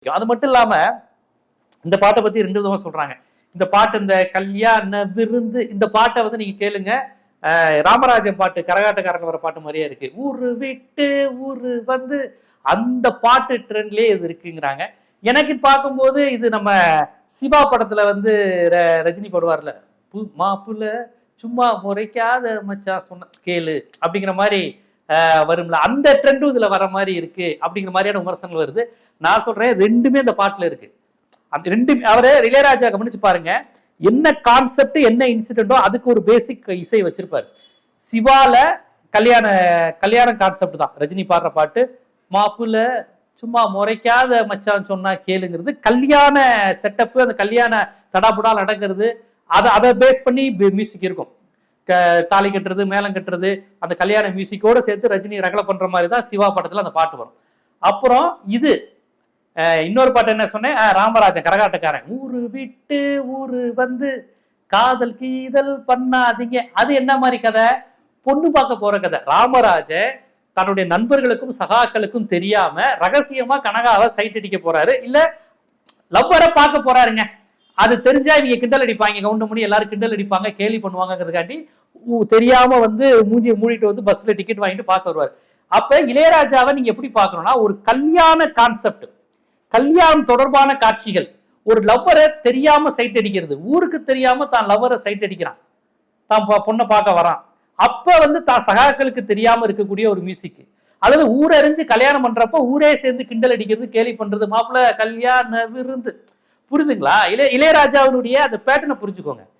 அது மட்டும் இல்லாம இந்த பாட்டை பத்தி ரெண்டு விதமா சொல்றாங்க. இந்த பாட்டு இந்த கல்யாண விருந்து இந்த பாட்டை வந்து நீங்க கேளுங்க. ராமராஜன் பாட்டு கரகாட்டக்காரங்க வர பாட்டு மாதிரியே இருக்கு. ஊரு விட்டு ஊரு வந்து அந்த பாட்டு ட்ரெண்ட்லயே இது இருக்குங்கிறாங்க. எனக்கு பார்க்கும்போது இது நம்ம சிவா படத்துல வந்து ரஜினி போடுவார்ல, மாப்புல சும்மா முறைக்காத மச்சான் சொன்ன கேளு அப்படிங்கிற மாதிரி வரும்ல, அந்த ட்ரெண்டும் இதுல வர மாதிரி இருக்கு அப்படிங்கிற மாதிரியான விமர்சனங்கள் வருது. நான் சொல்றேன் ரெண்டுமே இந்த பாட்டுல இருக்கு. அந்த ரெண்டு அவரு இளையராஜா கவனிச்சு பாருங்க, என்ன கான்செப்ட் என்ன இன்சிடென்டோ அதுக்கு ஒரு பேசிக் இசை வச்சிருப்பாரு. சிவால கல்யாண கான்செப்ட் தான் ரஜினி பாடுற பாட்டு. மாப்புல சும்மா முறைக்காத மச்சான் சொன்னா கேளுங்கிறது கல்யாண செட்டப், அந்த கல்யாண தடாபுடா நடக்கிறது. அதை பேஸ் பண்ணி மியூசிக் இருக்கும். தாலி கட்டுறது, மேளம் கட்டுறது, அந்த கல்யாண மியூசிக்கோட சேர்த்து ரஜினி ரகலை பண்ற மாதிரி தான் சிவா படத்துல அந்த பாட்டு வரும். அப்புறம் இது இன்னொரு பாட்டு என்ன சொன்னேன், ராமராஜன் கரகாட்டக்காரன், ஊரு விட்டு ஊரு வந்து காதல் கீதல் பண்ணாதீங்க. அது என்ன மாதிரி கதை? பொண்ணு பார்க்க போற கதை. ராமராஜன் தன்னுடைய நண்பர்களுக்கும் சகாக்களுக்கும் தெரியாம ரகசியமா கனகாவை சைட் அடிக்க போறாரு, இல்ல லவ்வரை பார்க்க போறாருங்க. அது தெரிஞ்சா இவங்க கிண்டல் அடிப்பாங்க, கவுண்டமணி எல்லாரும் கிண்டல் அடிப்பாங்க, கேலி பண்ணுவாங்கிறதுக்காண்டி தெரியாம வந்து மூஞ்சியை மூடிட்டு வந்து பஸ்ல டிக்கெட் வாங்கிட்டு பார்க்க வருவார். அப்ப இளையராஜாவை நீங்க எப்படி பார்க்கணும்னா, ஒரு கல்யாண கான்செப்ட், கல்யாணம் தொடர்பான காட்சிகள், ஒரு லவ்வரை தெரியாம சைட் அடிக்கிறது, ஊருக்கு தெரியாம தான் லவ்வரை சைட் அடிக்கிறான், தான் பொண்ணை பார்க்க வரான். அப்ப வந்து தான் சகாக்களுக்கு தெரியாம இருக்கக்கூடிய ஒரு மியூசிக், அதாவது ஊரறிஞ்சு கல்யாணம் பண்றப்ப ஊரே சேர்ந்து கிண்டல் அடிக்கிறது, கேலி பண்றது, மாப்பிள்ள கல்யாண விருந்து. புரியுதுங்களா? இளையராஜாவினுடைய அந்த பேட்டர்னை புரிஞ்சுக்கோங்க.